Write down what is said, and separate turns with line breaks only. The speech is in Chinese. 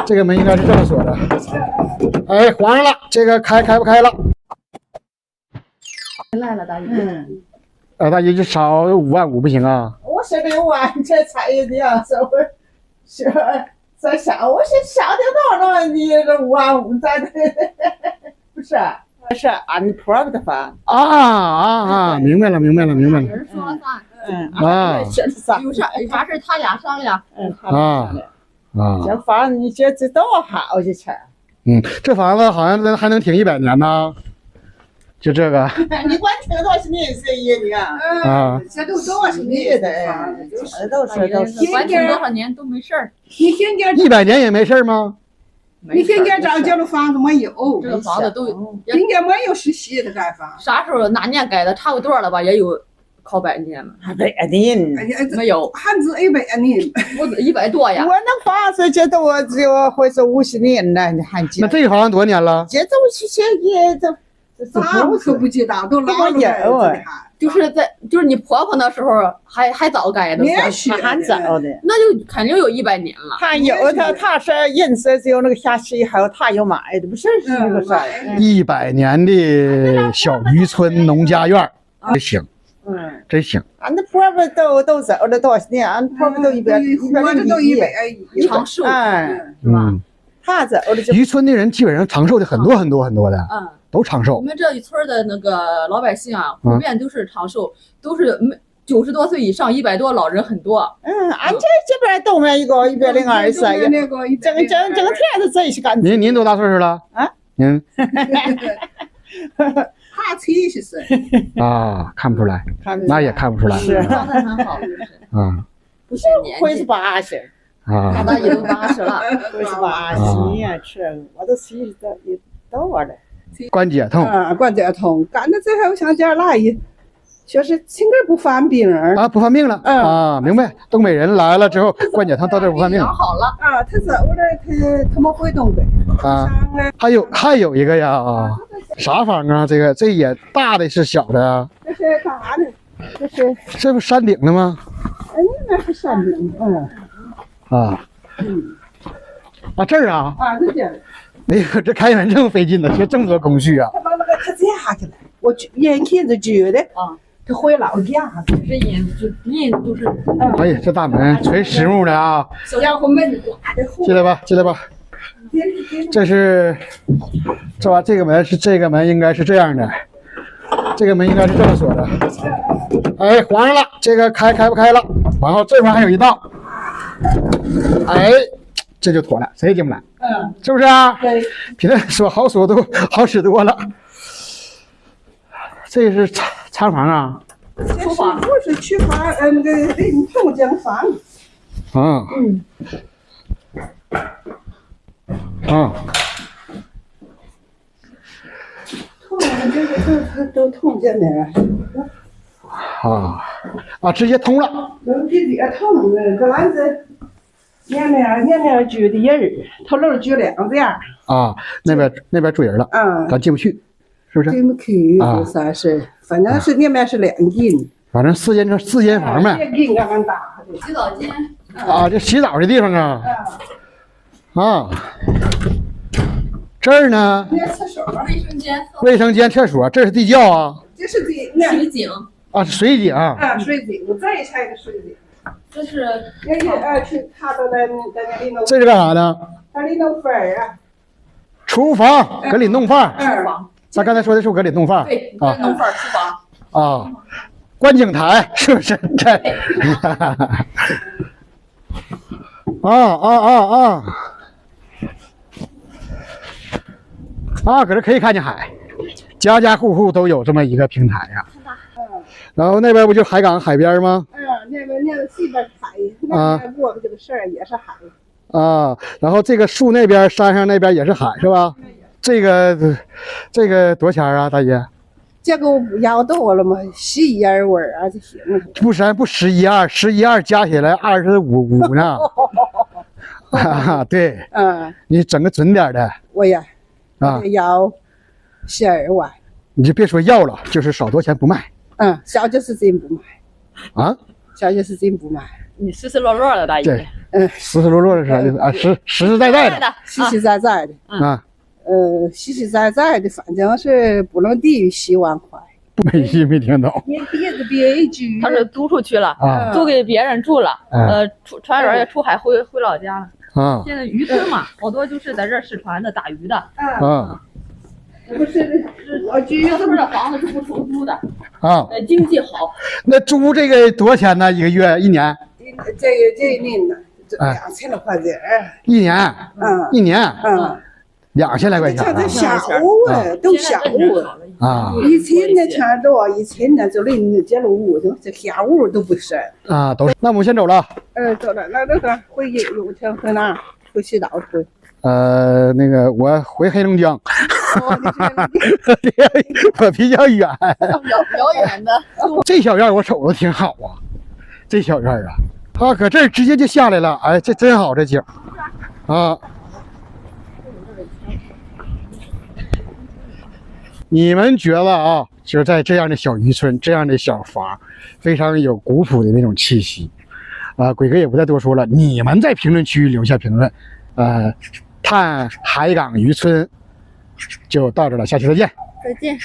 这个门应该是这么锁的。哎，黄上了，这个开不开了？
来了，大姨。
大姨就少5.5万不行啊？
我说6万，这才的呀，这不是在想，我说想的到了，你这5.5万咋的？不是，是按坡的发。
明白了。
人说啥？
有
啥事他俩商量。
这房子你觉得多好些钱？
这房子好像还能挺100年呢。就这个，
你管挺多少年生意呢？
这都多少年的，
这都是
管挺多少年都没事儿。
你天天
100年也没事吗？
你天天这样的房子没有，
这个房子都
今年没有是新的盖房。
啥时候哪年盖的？差不多了吧？也有靠100年了。
100年
没有，
还是100年。
我100多呀。
我那房子这都只有会是50年了，你还记？
那这个房子多少年了？
这都是也都。
咱们可不知道，都老了。
就是你婆婆那时候还早盖的，
还早的，
那就肯定有100年了。
他有他是人生只有那个下期以后他有买的，不是那个啥
？100年的小渔村农家院，真行，真行。
俺那婆婆都走了多少年？俺婆婆都100，
长寿，
是吧？他走了，
渔村的人基本上长寿的很多的，都长寿。
我们这一村的那个老百姓啊，普遍都是长寿，都是90多岁以上，100多老人很多。
俺这边都没一个102岁，整天都这些感觉。
您多大岁数了？您
他70岁
看不出来，那也看不出来，
是
状态很好，不显年纪，
会是80。
他大姨都80了，
会是80呀，我都70多了。
关节痛
关节痛，干到最后想家来一，说是亲个不犯病
不犯病了明白。东北人来了之后，关节疼到这不犯病
好了
他走了，他没回东北
还有一个呀啥房啊？这也大的是小的？
这是干啥的？
这不山顶的吗？
那是山顶
这儿
这点。
哎呀，这开门这么费劲呢，这么多工序啊！
他把那个他家去了，我眼看着觉得他回老家了。
这人都是。
哎呀，这大门纯实木的啊！
然后门挂的。
进来吧。这是这个门应该是这样的，这个门应该是这么锁的。哎，黄上了，这个开不开了？然后这块还有一道，这就妥了，谁也进不来。是不是啊？
对，
比那锁都好使多了。这是餐房啊？
厨房
不是厨房，那个通间房。都通见的。
直接通了。
能直接通的，这篮子。年年住的人，头楼住2家。
那边住人了。咱进不去，是不是？
进不去，啥事？反正是那边是2间。
反正4间房呗。
4间刚大。
洗澡间。
这洗澡的地方啊。这儿呢？
厕所、
卫生间、
厕所，这是地窖啊。
这是
水井。
水井。
水井，我再拆个水井。
这是
他都在那里弄。
这是干啥的？
他里弄饭
厨房搁里弄饭。
厨房。
咱刚才说的是搁里弄饭。
对，弄饭厨
房。观景台是不是？这。搁这可以看见海，家家户户都有这么一个平台呀。然后那边不就海港海边吗？
那边西边海，那边过这个事儿也是海。
然后这个树那边山上那边也是海是吧？这个多少钱啊，大爷？
这个我不要多了嘛，11万就行了。
不11.2加起来25呢。对。你整个准点的。
我呀。要12万。
你就别说要了，就是少多钱不卖。
小就是真不卖。
小
就是真不卖。
你实实落落的大姨，
对实实落落的是啥意思啊？实实在在的
实实在在的，
啊，
实实在在的，反正是不能低于7万块。
没听懂
你别一句，
他是租出去了，
啊
租给别人住了，
嗯
船员也出海回老家了。
啊
现在渔村嘛，好多就是在这儿试船的、打鱼的。
啊
不是我居
他们这房子是不收租的，
啊！
经济好。
那租这个多少钱呢？一个月一年？
这一年呢，这2000多块钱
一年？一年2000来块钱
这下午都下午
啊！
以前那钱多，以前呢就临街路屋，这下午都不是
啊，都是。那我们先走了。
走了，那个回去有钱回哪儿？回西岛回。
那个我回黑龙江，我比较远，
遥远的。
这小院我瞅着挺好啊，这小院啊，搁这儿直接就下来了，哎，这真好，这景啊。你们觉得啊，就是在这样的小渔村，这样的小房，非常有古朴的那种气息啊。鬼哥也不再多说了，你们在评论区留下评论，探海港渔村就到这了，下期再见。
再见。